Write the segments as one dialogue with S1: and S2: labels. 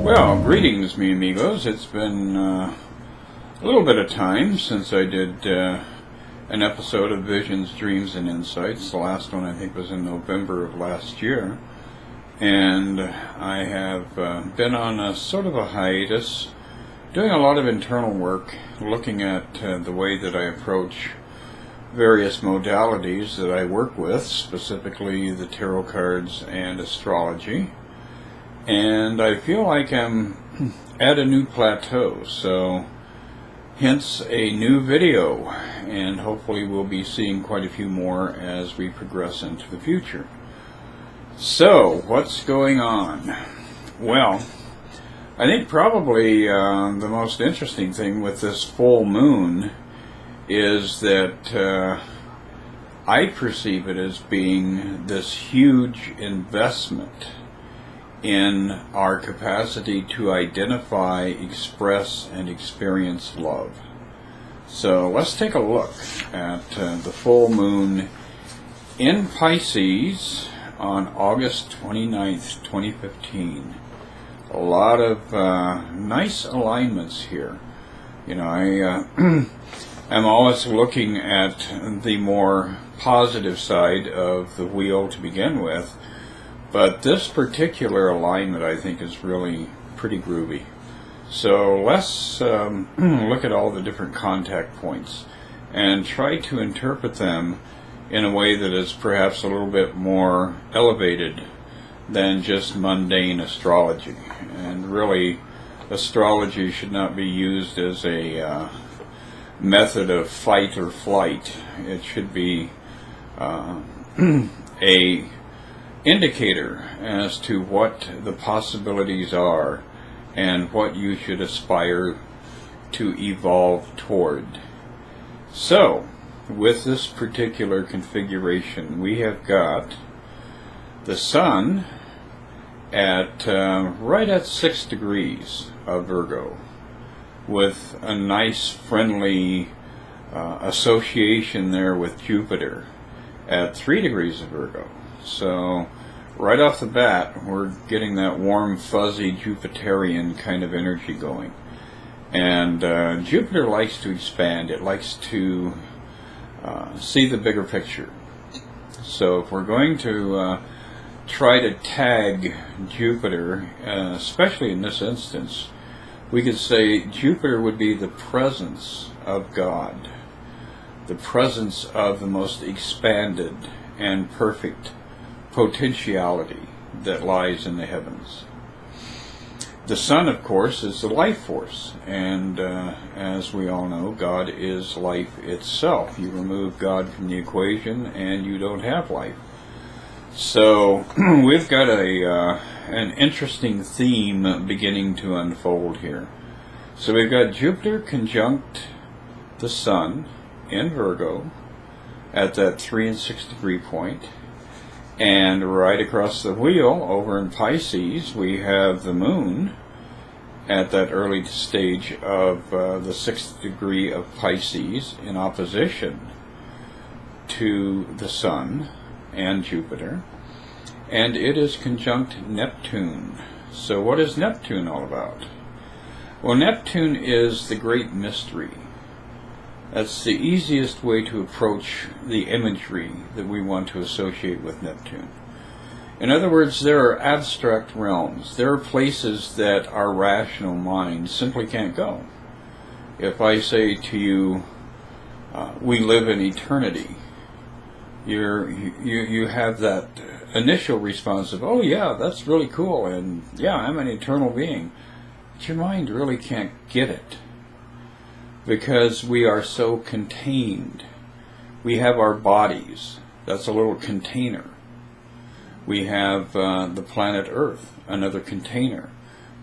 S1: Well, greetings, mi amigos. It's been a little bit of time since I did an episode of Visions, Dreams, and Insights. The last one, I think, was in November of last year. And I have been on a sort of a hiatus, doing a lot of internal work, looking at the way that I approach various modalities that I work with, specifically the tarot cards and astrology. And I feel like I'm at a new plateau, so hence a new video, and hopefully we'll be seeing quite a few more as we progress into the future. So, what's going on? Well, I think probably the most interesting thing with this full moon is that I perceive it as being this huge investment in our capacity to identify, express, and experience love. So let's take a look at the full moon in Pisces on August 29th, 2015. A lot of nice alignments here. You know, I'm always looking at the more positive side of the wheel to begin with, but this particular alignment, I think, is really pretty groovy. So let's look at all the different contact points and try to interpret them in a way that is perhaps a little bit more elevated than just mundane astrology. And really, astrology should not be used as a method of fight or flight. It should be a indicator as to what the possibilities are and what you should aspire to evolve toward. So, with this particular configuration, we have got the Sun at right at 6 degrees of Virgo, with a nice friendly association there with Jupiter at 3 degrees of Virgo. So right off the bat, we're getting that warm, fuzzy Jupiterian kind of energy going. And Jupiter likes to expand. It likes to see the bigger picture. So if we're going to try to tag Jupiter, especially in this instance, we could say Jupiter would be the presence of God, the presence of the most expanded and perfect potentiality that lies in the heavens. The Sun, of course, is the life force, and as we all know, God is life itself. You remove God from the equation and you don't have life. So we've got an interesting theme beginning to unfold here. So we've got Jupiter conjunct the Sun in Virgo at that 3 and 6 degree point. And right across the wheel, over in Pisces, we have the Moon at that early stage of the 6th degree of Pisces in opposition to the Sun and Jupiter. And it is conjunct Neptune. So what is Neptune all about? Well, Neptune is the great mystery. That's the easiest way to approach the imagery that we want to associate with Neptune. In other words, there are abstract realms. There are places that our rational mind simply can't go. If I say to you, we live in eternity, you have that initial response of, oh yeah, that's really cool, and yeah, I'm an eternal being. But your mind really can't get it, because we are so contained. We have our bodies. That's a little container. We have the planet Earth, another container.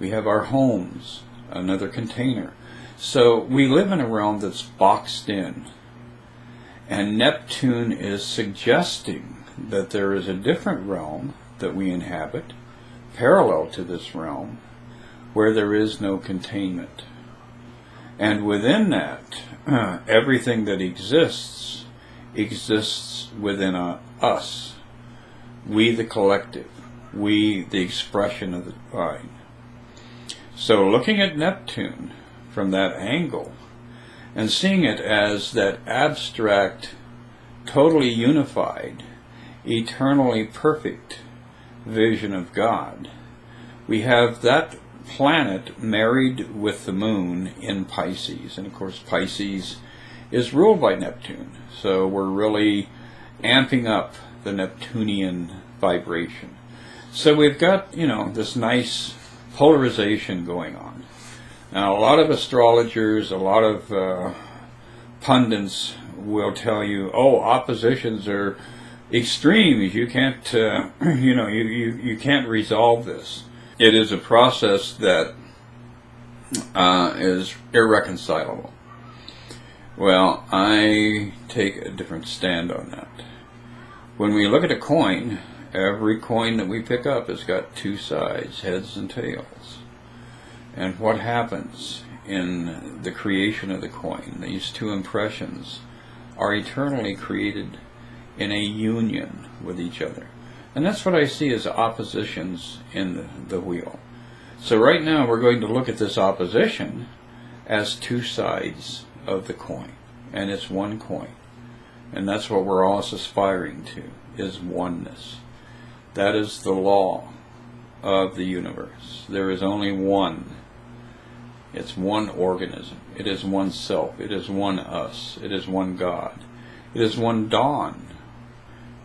S1: We have our homes, another container. So we live in a realm that's boxed in. And Neptune is suggesting that there is a different realm that we inhabit, parallel to this realm, where there is no containment. And within that, everything that exists within us. We, the collective. We, the expression of the divine. So looking at Neptune from that angle and seeing it as that abstract, totally unified, eternally perfect vision of God, we have that planet married with the moon in Pisces. And of course Pisces is ruled by Neptune, so we're really amping up the Neptunian vibration. So we've got, this nice polarization going on. Now, a lot of astrologers, a lot of pundits will tell you, oh, oppositions are extremes. You can't, you can't resolve this. It is a process that is irreconcilable. Well, I take a different stand on that. When we look at a coin, every coin that we pick up has got two sides, heads and tails. And what happens in the creation of the coin? These two impressions are eternally created in a union with each other. And that's what I see as oppositions in the wheel. So right now we're going to look at this opposition as two sides of the coin. And it's one coin. And that's what we're all aspiring to, is oneness. That is the law of the universe. There is only one. It's one organism. It is one self. It is one us. It is one God. It is one dawn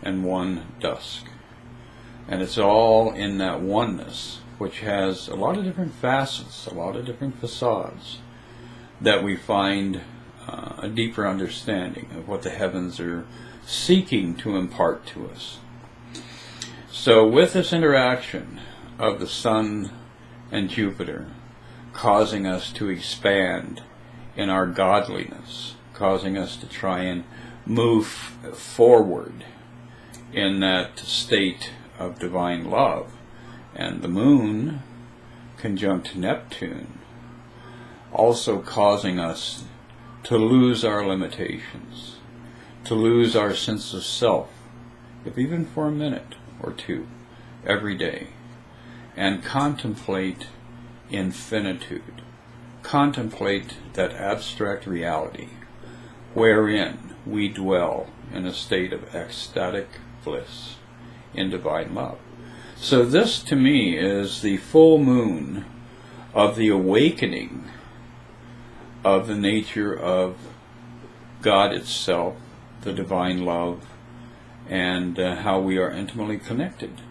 S1: and one dusk. And it's all in that oneness, which has a lot of different facets, a lot of different facades, that we find a deeper understanding of what the heavens are seeking to impart to us. So with this interaction of the Sun and Jupiter causing us to expand in our godliness, causing us to try and move forward in that state of divine love, and the Moon conjunct Neptune also causing us to lose our limitations, to lose our sense of self, if even for a minute or two every day, and contemplate infinitude, contemplate that abstract reality wherein we dwell in a state of ecstatic bliss in divine love. So this to me is the full moon of the awakening of the nature of God itself, the divine love, and how we are intimately connected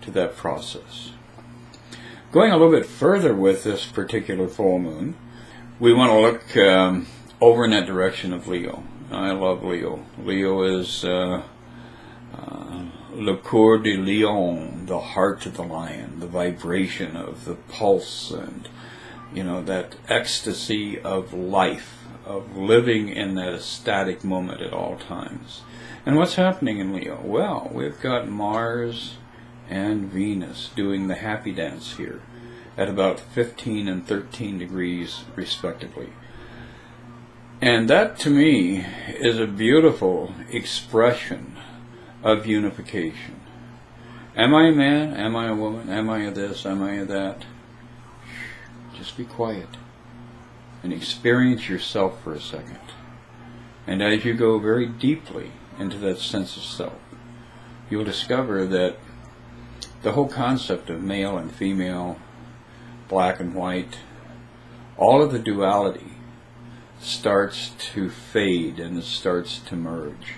S1: to that process. Going a little bit further with this particular full moon, we want to look over in that direction of Leo. I love Leo. Leo is le coeur de lion, the heart of the lion, the vibration of the pulse, and that ecstasy of life, of living in that ecstatic moment at all times. And what's happening in Leo? Well, we've got Mars and Venus doing the happy dance here at about 15 and 13 degrees respectively. And that to me is a beautiful expression of unification. Am I a man? Am I a woman? Am I a this? Am I a that? Just be quiet and experience yourself for a second. And as you go very deeply into that sense of self, you'll discover that the whole concept of male and female, black and white, all of the duality starts to fade and it starts to merge.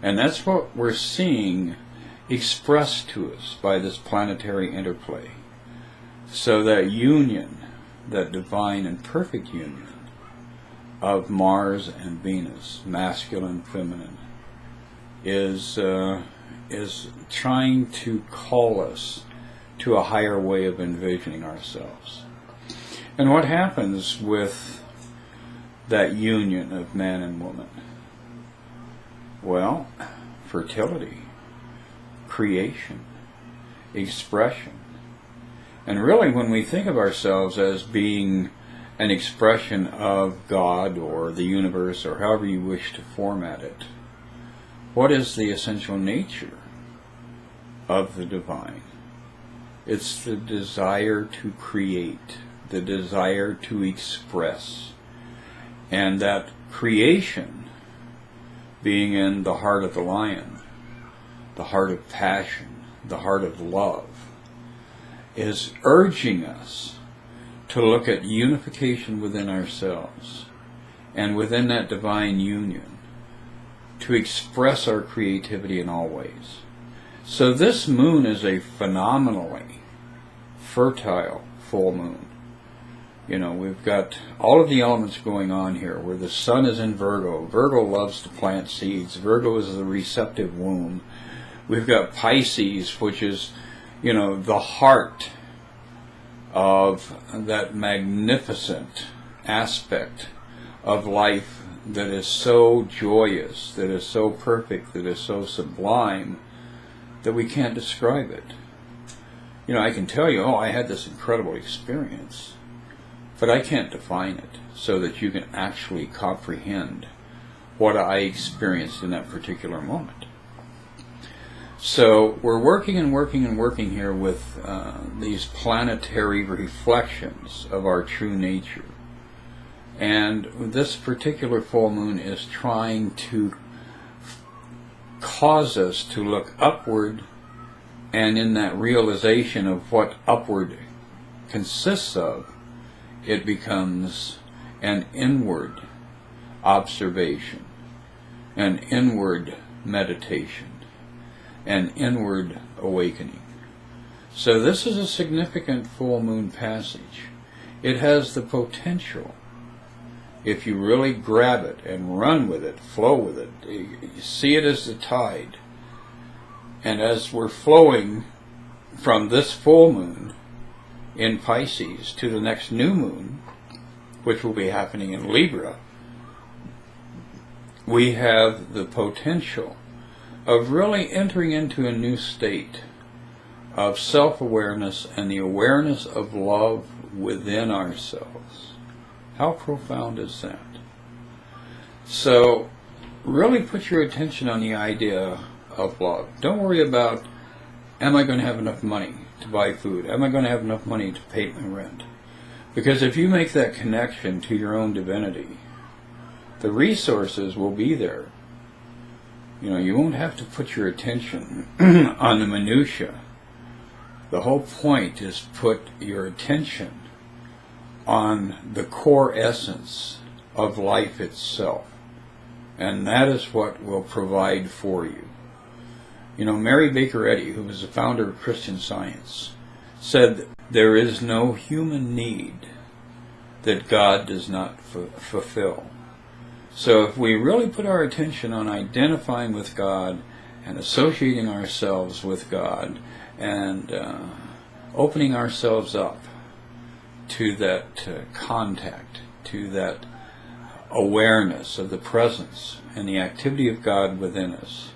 S1: And that's what we're seeing expressed to us by this planetary interplay. So that union, that divine and perfect union of Mars and Venus, masculine, feminine, is trying to call us to a higher way of envisioning ourselves. And what happens with that union of man and woman? Well, fertility, creation, expression. And really, when we think of ourselves as being an expression of God or the universe or however you wish to format it, what is the essential nature of the divine? It's the desire to create, the desire to express. And that creation, being in the heart of the lion, the heart of passion, the heart of love, is urging us to look at unification within ourselves, and within that divine union, to express our creativity in all ways. So this moon is a phenomenally fertile full moon. You know, we've got all of the elements going on here, where the sun is in Virgo. Virgo loves to plant seeds. Virgo is the receptive womb. We've got Pisces, which is, you know, the heart of that magnificent aspect of life that is so joyous, that is so perfect, that is so sublime, that we can't describe it. You know, I can tell you, oh, I had this incredible experience, but I can't define it so that you can actually comprehend what I experienced in that particular moment. So we're working and working and working here with these planetary reflections of our true nature. And this particular full moon is trying to cause us to look upward, and in that realization of what upward consists of, it becomes an inward observation, an inward meditation, an inward awakening. So this is a significant full moon passage. It has the potential, if you really grab it and run with it, flow with it, you see it as the tide. And as we're flowing from this full moon in Pisces to the next new moon, which will be happening in Libra, we have the potential of really entering into a new state of self-awareness and the awareness of love within ourselves. How profound is that? So really put your attention on the idea of love. Don't worry about, am I going to have enough money to buy food? Am I going to have enough money to pay my rent? Because if you make that connection to your own divinity, the resources will be there. You know, you won't have to put your attention on the minutia. The whole point is put your attention on the core essence of life itself. And that is what will provide for you. You know, Mary Baker Eddy, who was the founder of Christian Science, said there is no human need that God does not fulfill. So if we really put our attention on identifying with God and associating ourselves with God and opening ourselves up to that contact, to that awareness of the presence and the activity of God within us,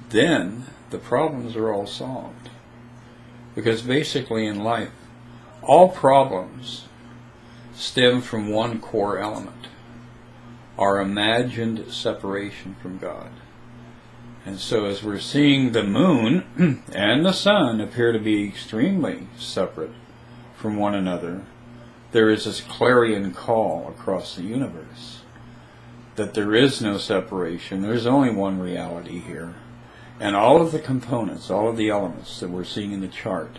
S1: then the problems are all solved. Because basically in life, all problems stem from one core element, our imagined separation from God. And so as we're seeing the moon and the sun appear to be extremely separate from one another, there is this clarion call across the universe that there is no separation, there's only one reality here. And all of the components, all of the elements that we're seeing in the chart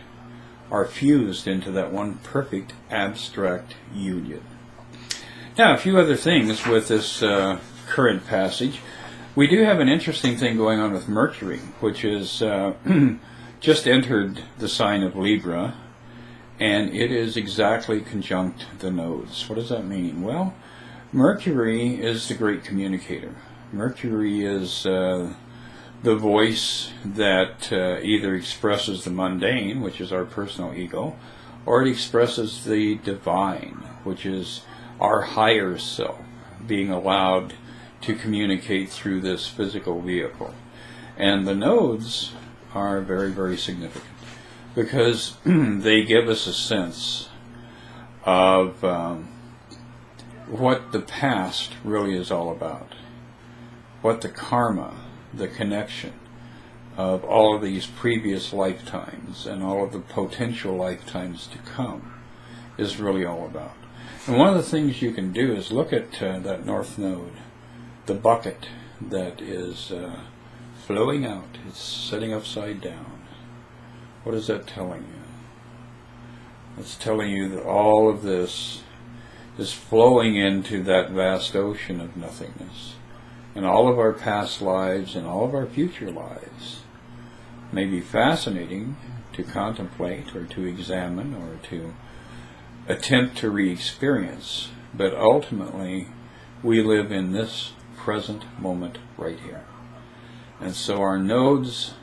S1: are fused into that one perfect abstract union. Now, a few other things with this current passage. We do have an interesting thing going on with Mercury, which is just entered the sign of Libra, and it is exactly conjunct the nodes. What does that mean? Well, Mercury is the great communicator. Mercury is the voice that either expresses the mundane, which is our personal ego, or it expresses the divine, which is our higher self, being allowed to communicate through this physical vehicle. And the nodes are very, very significant because they give us a sense of what the past really is all about, what the karma, the connection of all of these previous lifetimes and all of the potential lifetimes to come is really all about. And one of the things you can do is look at that north node, the bucket that is flowing out. It's sitting upside down. What is that telling you? It's telling you that all of this is flowing into that vast ocean of nothingness. And all of our past lives and all of our future lives may be fascinating to contemplate or to examine or to attempt to re-experience, but ultimately we live in this present moment right here. And so our nodes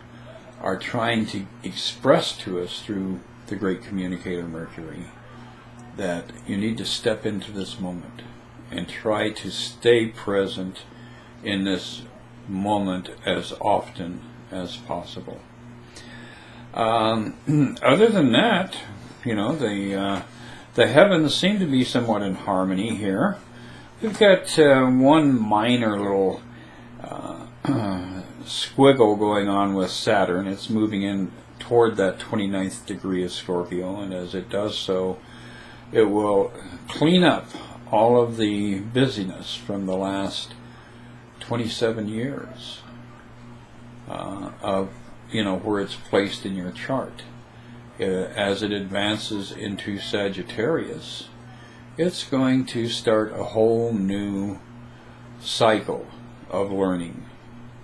S1: are trying to express to us through the great communicator Mercury that you need to step into this moment and try to stay present in this moment as often as possible. Other than that, the heavens seem to be somewhat in harmony here. We've got one minor little squiggle going on with Saturn. It's moving in toward that 29th degree of Scorpio, and as it does so, it will clean up all of the busyness from the last 27 years of where it's placed in your chart. As it advances into Sagittarius, it's going to start a whole new cycle of learning,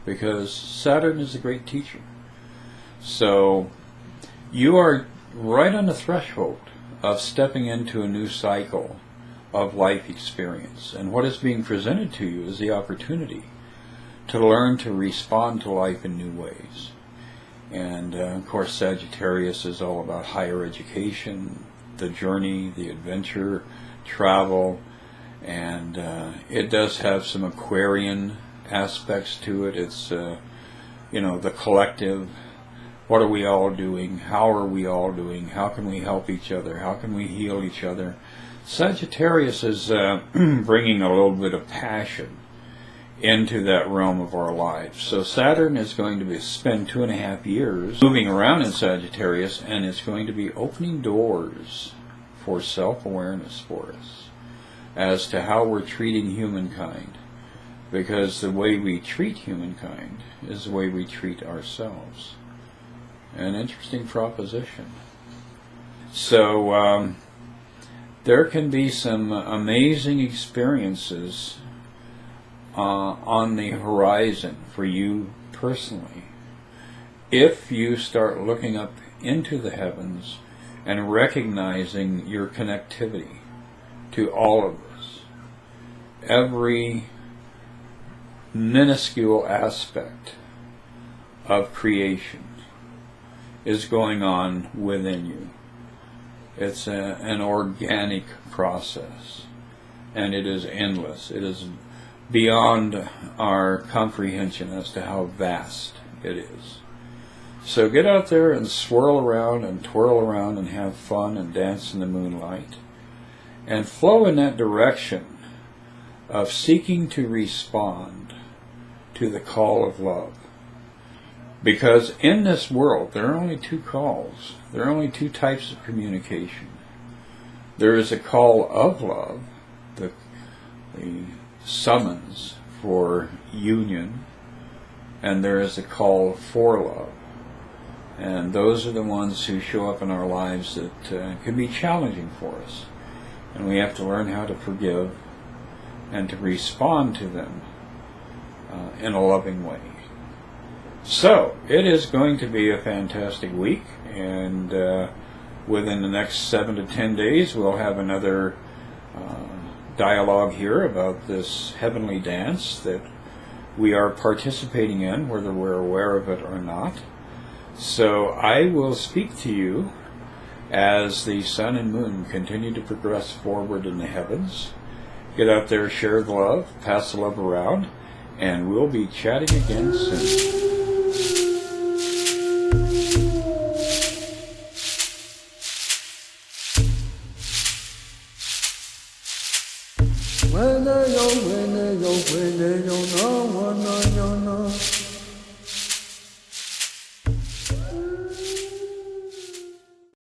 S1: because Saturn is a great teacher. So you are right on the threshold of stepping into a new cycle of life experience, and what is being presented to you is the opportunity to learn to respond to life in new ways. And of course, Sagittarius is all about higher education, the journey, the adventure, travel, and it does have some Aquarian aspects to it. It's the collective. What are we all doing? How are we all doing? How can we help each other? How can we heal each other? Sagittarius is bringing a little bit of passion into that realm of our lives. So Saturn is going to spend 2.5 years moving around in Sagittarius, and it's going to be opening doors for self-awareness for us as to how we're treating humankind, because the way we treat humankind is the way we treat ourselves. An interesting proposition. So there can be some amazing experiences on the horizon for you personally if you start looking up into the heavens and recognizing your connectivity to all of this. Every minuscule aspect of creation is going on within you. It's an organic process, and it is endless. It is beyond our comprehension as to how vast it is. So get out there and swirl around and twirl around and have fun and dance in the moonlight, and flow in that direction of seeking to respond to the call of love. Because in this world, there are only two calls. There are only two types of communication. There is a call of love, the summons for union, and there is a call for love. And those are the ones who show up in our lives that can be challenging for us. And we have to learn how to forgive and to respond to them in a loving way. So, it is going to be a fantastic week, and within the next 7 to 10 days we'll have another dialogue here about this heavenly dance that we are participating in, whether we're aware of it or not. So I will speak to you as the sun and moon continue to progress forward in the heavens. Get out there, share the love, pass the love around, and we'll be chatting again soon.
S2: When yo, no, no, no, no.